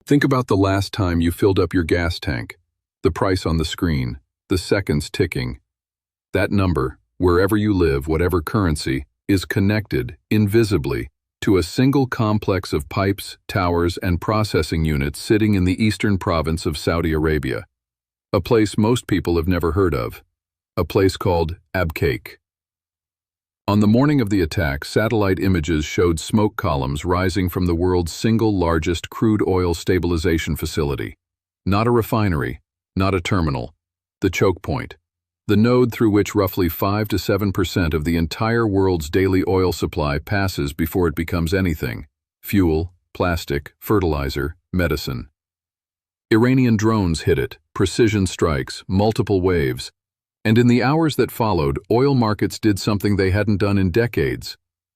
Think about the last time you filled up your gas tank, the price on the screen, the seconds ticking. That number, wherever you live, whatever currency, is connected, invisibly, to a single complex of pipes, towers, and processing units sitting in the eastern province of Saudi Arabia. A place most people have never heard of. A place called Abqaiq. On the morning of the attack, satellite images showed smoke columns rising from the world's single largest crude oil stabilization facility. Not a refinery, not a terminal. The choke point. The node through which roughly 5 to 7% of the entire world's daily oil supply passes before it becomes anything: fuel, plastic, fertilizer, medicine. Iranian drones hit it, precision strikes, multiple waves. And in the hours that followed, oil markets did something they hadn't done in decades.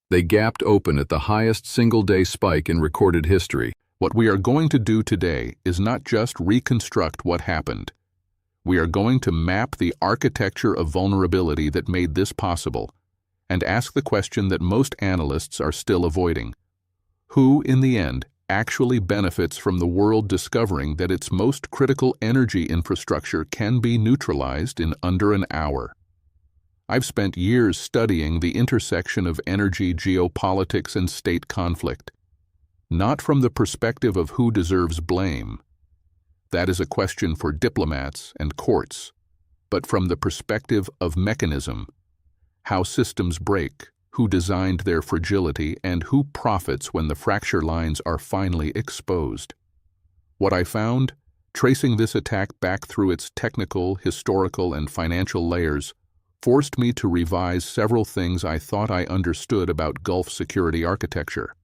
They gapped open at the highest single-day spike in recorded history. What we are going to do today is not just reconstruct what happened. We are going to map the architecture of vulnerability that made this possible and ask the question that most analysts are still avoiding. Who, in the end, actually benefits from the world discovering that its most critical energy infrastructure can be neutralized in under an hour? I've spent years studying the intersection of energy, geopolitics, and state conflict, not from the perspective of who deserves blame. That is a question for diplomats and courts, but from the perspective of mechanism, how systems break, who designed their fragility, and who profits when the fracture lines are finally exposed. What I found, tracing this attack back through its technical, historical, and financial layers, forced me to revise several things I thought I understood about Gulf security architecture.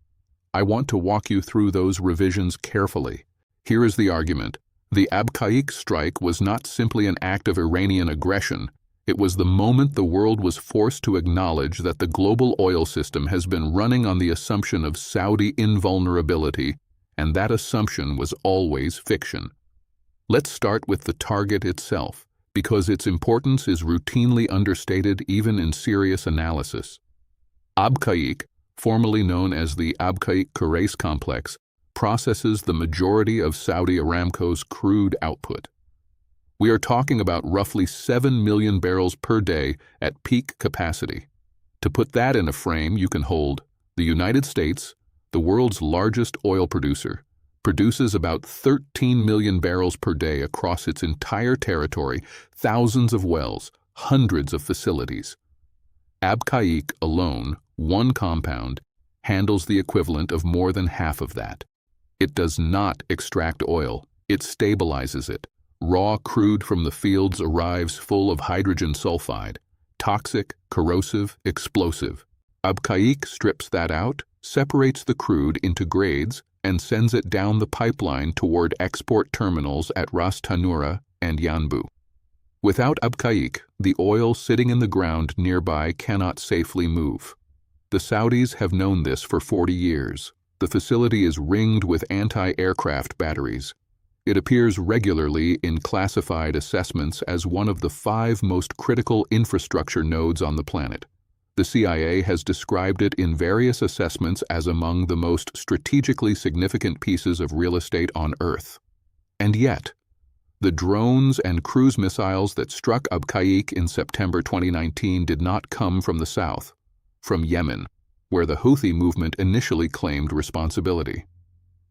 I want to walk you through those revisions carefully. Here is the argument. The Abqaiq strike was not simply an act of Iranian aggression. It was the moment the world was forced to acknowledge that the global oil system has been running on the assumption of Saudi invulnerability, and that assumption was always fiction. Let's start with the target itself, because its importance is routinely understated even in serious analysis. Abqaiq, formerly known as the Abqaiq Khurais complex, processes the majority of Saudi Aramco's crude output. We are talking about roughly 7 million barrels per day at peak capacity. To put that in a frame you can hold, the United States, the world's largest oil producer, produces about 13 million barrels per day across its entire territory, thousands of wells, hundreds of facilities. Abqaiq alone, one compound, handles the equivalent of more than half of that. It does not extract oil, it stabilizes it. Raw crude from the fields arrives full of hydrogen sulfide, toxic, corrosive, explosive. Abqaiq strips that out, separates the crude into grades, and sends it down the pipeline toward export terminals at Ras Tanura and Yanbu. Without Abqaiq, the oil sitting in the ground nearby cannot safely move. The Saudis have known this for 40 years. The facility is ringed with anti-aircraft batteries. It appears regularly in classified assessments as one of the 5 most critical infrastructure nodes on the planet. The CIA has described it in various assessments as among the most strategically significant pieces of real estate on Earth. And yet, the drones and cruise missiles that struck Abqaiq in September 2019 did not come from the south, from Yemen, where the Houthi movement initially claimed responsibility.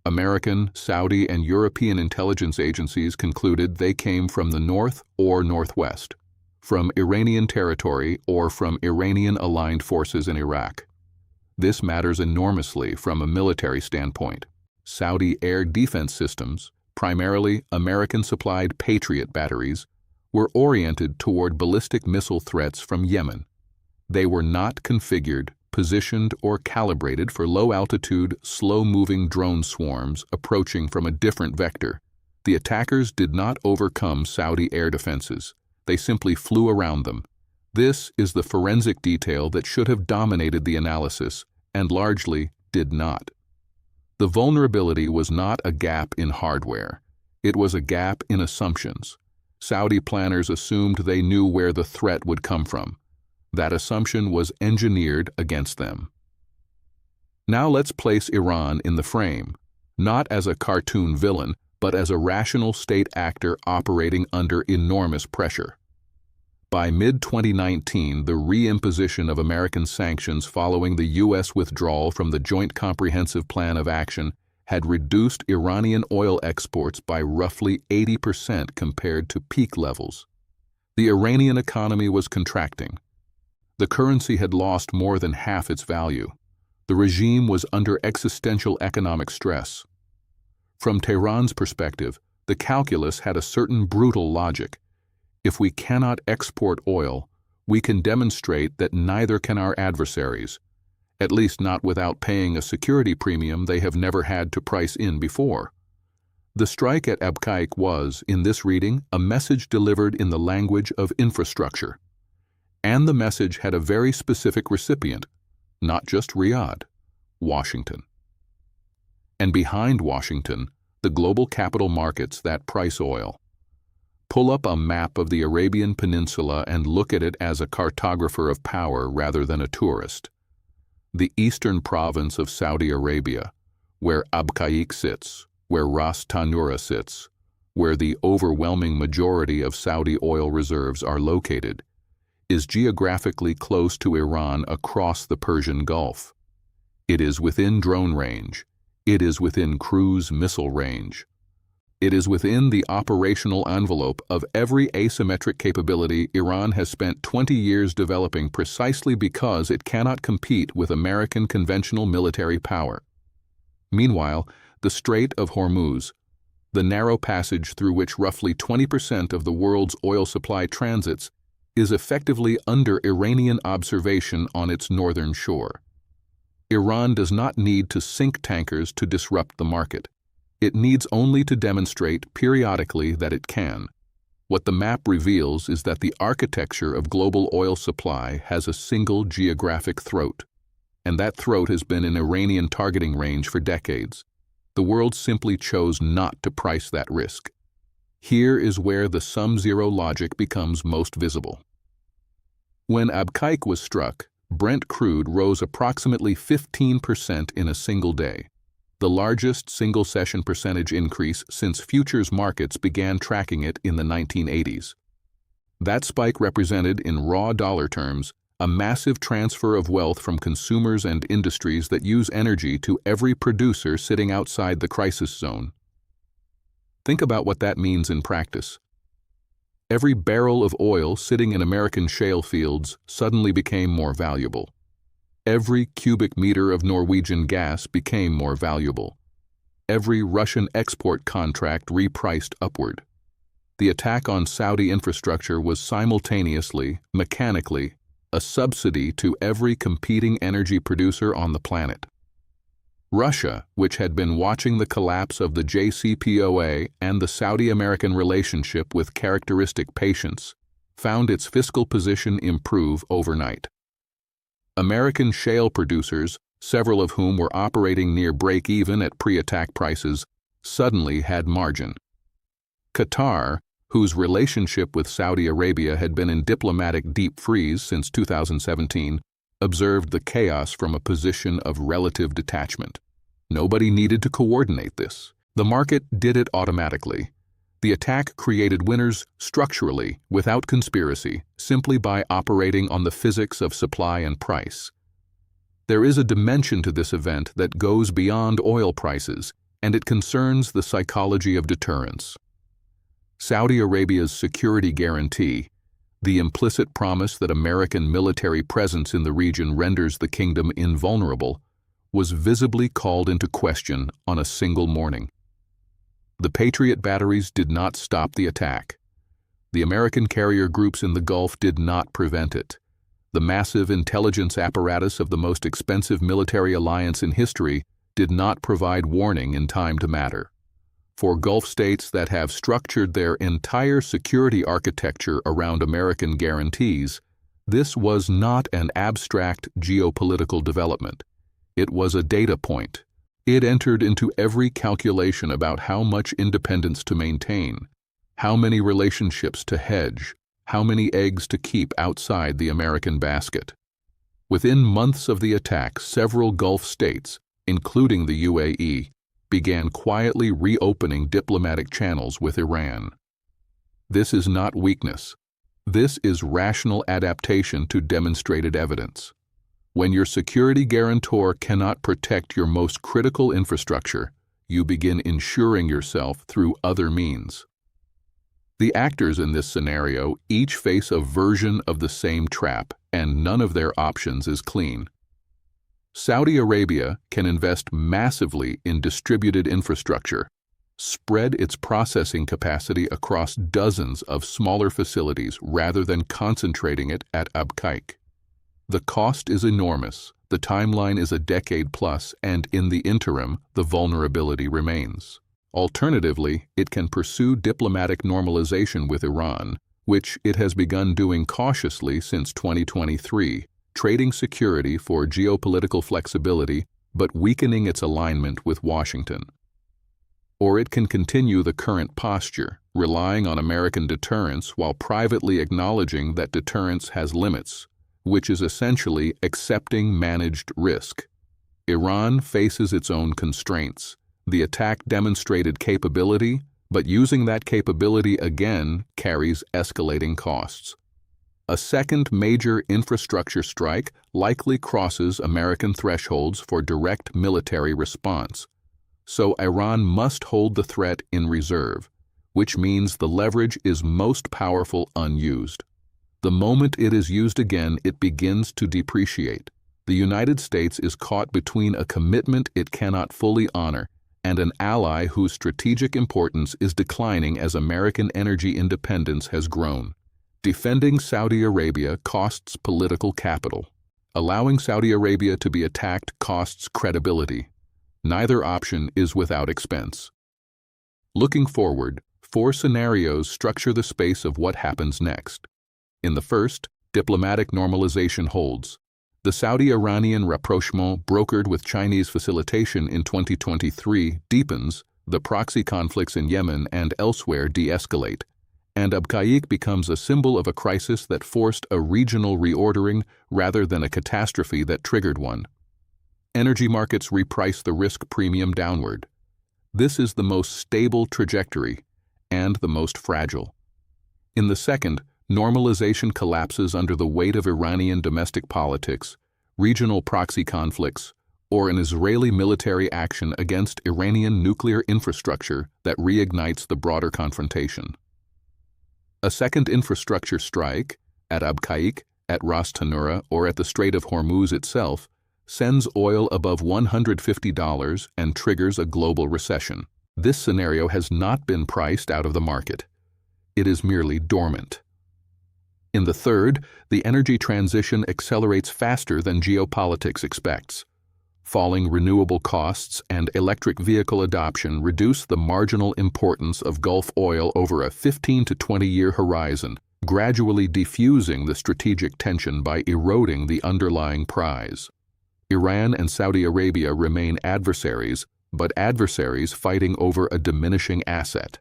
American, Saudi, and European intelligence agencies concluded they came from the north or northwest, from Iranian territory or from Iranian-aligned forces in Iraq. This matters enormously from a military standpoint. Saudi air defense systems, primarily American-supplied Patriot batteries, were oriented toward ballistic missile threats from Yemen. They were not configured, positioned, or calibrated for low-altitude, slow-moving drone swarms approaching from a different vector. The attackers did not overcome Saudi air defenses. They simply flew around them. This is the forensic detail that should have dominated the analysis, and largely did not. The vulnerability was not a gap in hardware. It was a gap in assumptions. Saudi planners assumed they knew where the threat would come from. That assumption was engineered against them. Now let's place Iran in the frame. not as a cartoon villain, but as a rational state actor operating under enormous pressure. By mid-2019, the reimposition of American sanctions following the U.S. withdrawal from the Joint Comprehensive Plan of Action had reduced Iranian oil exports by roughly 80% compared to peak levels. The Iranian economy was contracting. The currency had lost more than half its value. The regime was under existential economic stress. From Tehran's perspective, the calculus had a certain brutal logic. If we cannot export oil, we can demonstrate that neither can our adversaries, at least not without paying a security premium they have never had to price in before. The strike at Abqaiq was, in this reading, a message delivered in the language of infrastructure. And the message had a very specific recipient, not just Riyadh, Washington. And behind Washington, the global capital markets that price oil. Pull up a map of the Arabian Peninsula and look at it as a cartographer of power rather than a tourist. The eastern province of Saudi Arabia, where Abqaiq sits, where Ras Tanura sits, where the overwhelming majority of Saudi oil reserves are located, is geographically close to Iran across the Persian Gulf. It is within drone range. It is within cruise missile range. It is within the operational envelope of every asymmetric capability Iran has spent 20 years developing precisely because it cannot compete with American conventional military power. Meanwhile, the Strait of Hormuz, the narrow passage through which roughly 20% of the world's oil supply transits, is effectively under Iranian observation on its northern shore. Iran does not need to sink tankers to disrupt the market. It needs only to demonstrate periodically that it can. What the map reveals is that the architecture of global oil supply has a single geographic throat, and that throat has been in Iranian targeting range for decades. The world simply chose not to price that risk. Here is where the sum-zero logic becomes most visible. When Abqaiq was struck, Brent crude rose approximately 15% in a single day, the largest single-session percentage increase since futures markets began tracking it in the 1980s. That spike represented, in raw dollar terms, a massive transfer of wealth from consumers and industries that use energy to every producer sitting outside the crisis zone. Think about what that means in practice. Every barrel of oil sitting in American shale fields suddenly became more valuable. Every cubic meter of Norwegian gas became more valuable. Every Russian export contract repriced upward. The attack on Saudi infrastructure was simultaneously, mechanically, a subsidy to every competing energy producer on the planet. Russia, which had been watching the collapse of the JCPOA and the Saudi-American relationship with characteristic patience, found its fiscal position improve overnight. American shale producers, several of whom were operating near break-even at pre-attack prices, suddenly had margin. Qatar, whose relationship with Saudi Arabia had been in diplomatic deep freeze since 2017, observed the chaos from a position of relative detachment. Nobody needed to coordinate this. The market did it automatically. The attack created winners structurally, without conspiracy, simply by operating on the physics of supply and price. There is a dimension to this event that goes beyond oil prices, and it concerns the psychology of deterrence. Saudi Arabia's security guarantee, the implicit promise that American military presence in the region renders the kingdom invulnerable, was visibly called into question on a single morning. The Patriot batteries did not stop the attack. The American carrier groups in the Gulf did not prevent it. The massive intelligence apparatus of the most expensive military alliance in history did not provide warning in time to matter. For Gulf states that have structured their entire security architecture around American guarantees, this was not an abstract geopolitical development. It was a data point. It entered into every calculation about how much independence to maintain, how many relationships to hedge, how many eggs to keep outside the American basket. Within months of the attack, several Gulf states, including the UAE, began quietly reopening diplomatic channels with Iran. This is not weakness. This is rational adaptation to demonstrated evidence. When your security guarantor cannot protect your most critical infrastructure, you begin insuring yourself through other means. The actors in this scenario each face a version of the same trap, and none of their options is clean. Saudi Arabia can invest massively in distributed infrastructure, spread its processing capacity across dozens of smaller facilities rather than concentrating it at Abqaiq. The cost is enormous, the timeline is a decade plus, and in the interim, the vulnerability remains. Alternatively, it can pursue diplomatic normalization with Iran, which it has begun doing cautiously since 2023, trading security for geopolitical flexibility but weakening its alignment with Washington. Or it can continue the current posture, relying on American deterrence while privately acknowledging that deterrence has limits, which is essentially accepting managed risk. Iran faces its own constraints. The attack demonstrated capability, but using that capability again carries escalating costs. A second major infrastructure strike likely crosses American thresholds for direct military response. So Iran must hold the threat in reserve, which means the leverage is most powerful unused. The moment it is used again, it begins to depreciate. The United States is caught between a commitment it cannot fully honor and an ally whose strategic importance is declining as American energy independence has grown. Defending Saudi Arabia costs political capital. Allowing Saudi Arabia to be attacked costs credibility. Neither option is without expense. Looking forward, 4 scenarios structure the space of what happens next. In the first, diplomatic normalization holds. The Saudi-Iranian rapprochement brokered with Chinese facilitation in 2023 deepens, the proxy conflicts in Yemen and elsewhere de-escalate, and Abqaiq becomes a symbol of a crisis that forced a regional reordering rather than a catastrophe that triggered one. Energy markets reprice the risk premium downward. This is the most stable trajectory and the most fragile. In the second, normalization collapses under the weight of Iranian domestic politics, regional proxy conflicts, or an Israeli military action against Iranian nuclear infrastructure that reignites the broader confrontation. A second infrastructure strike, at Abqaiq, at Ras Tanura, or at the Strait of Hormuz itself, sends oil above $150 and triggers a global recession. This scenario has not been priced out of the market. It is merely dormant. In the third, the energy transition accelerates faster than geopolitics expects. Falling renewable costs and electric vehicle adoption reduce the marginal importance of Gulf oil over a 15 to 20-year horizon, gradually diffusing the strategic tension by eroding the underlying prize. Iran and Saudi Arabia remain adversaries, but adversaries fighting over a diminishing asset.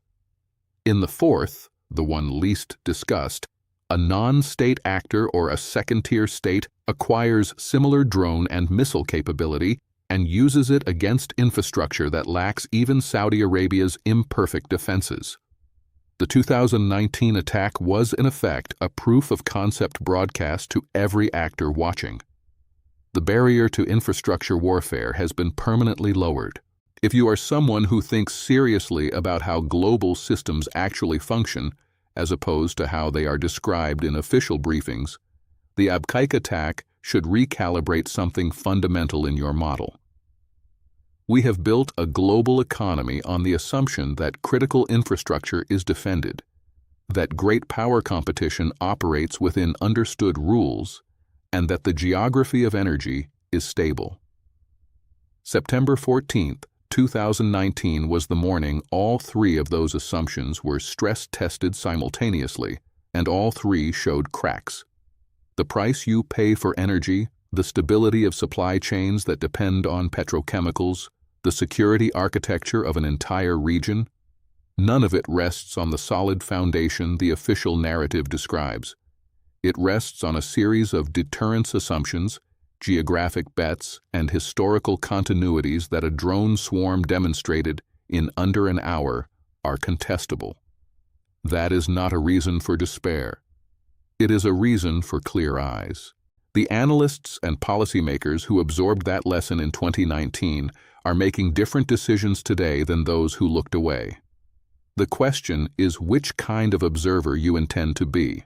In the fourth, the one least discussed, a non-state actor or a second-tier state acquires similar drone and missile capability and uses it against infrastructure that lacks even Saudi Arabia's imperfect defenses. The 2019 attack was, in effect, a proof-of-concept broadcast to every actor watching. The barrier to infrastructure warfare has been permanently lowered. If you are someone who thinks seriously about how global systems actually function, as opposed to how they are described in official briefings, the Abqaiq attack should recalibrate something fundamental in your model. We have built a global economy on the assumption that critical infrastructure is defended, that great power competition operates within understood rules, and that the geography of energy is stable. September 14, 2019 was the morning all 3 of those assumptions were stress-tested simultaneously, and all 3 showed cracks. The price you pay for energy, the stability of supply chains that depend on petrochemicals, the security architecture of an entire region, none of it rests on the solid foundation the official narrative describes. It rests on a series of deterrence assumptions, geographic bets, and historical continuities that a drone swarm demonstrated in under an hour are contestable. That is not a reason for despair. It is a reason for clear eyes. The analysts and policymakers who absorbed that lesson in 2019 are making different decisions today than those who looked away. The question is which kind of observer you intend to be.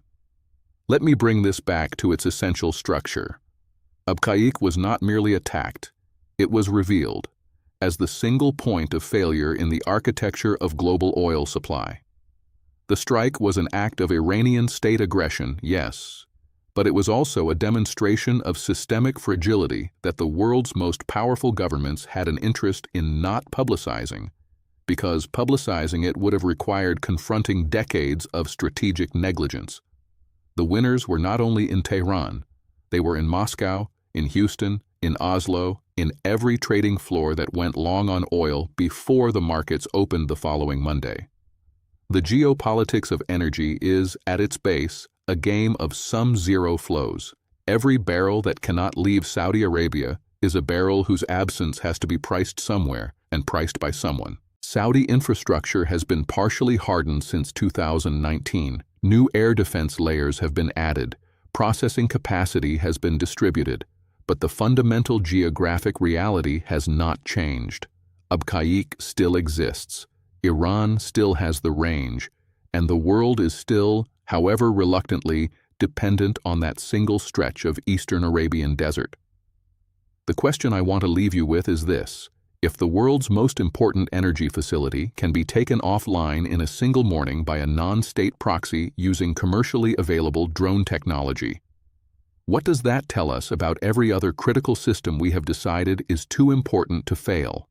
Let me bring this back to its essential structure. Abqaiq was not merely attacked, it was revealed as the single point of failure in the architecture of global oil supply. The strike was an act of Iranian state aggression, yes, but it was also a demonstration of systemic fragility that the world's most powerful governments had an interest in not publicizing, because publicizing it would have required confronting decades of strategic negligence. The winners were not only in Tehran, they were in Moscow, in Houston, in Oslo, in every trading floor that went long on oil before the markets opened the following Monday. The geopolitics of energy is, at its base, a game of sum-zero flows. Every barrel that cannot leave Saudi Arabia is a barrel whose absence has to be priced somewhere and priced by someone. Saudi infrastructure has been partially hardened since 2019. New air defense layers have been added. Processing capacity has been distributed. But the fundamental geographic reality has not changed. Abqaiq still exists. Iran still has the range. And the world is still, however reluctantly, dependent on that single stretch of eastern Arabian desert. The question I want to leave you with is this. If the world's most important energy facility can be taken offline in a single morning by a non-state proxy using commercially available drone technology, what does that tell us about every other critical system we have decided is too important to fail?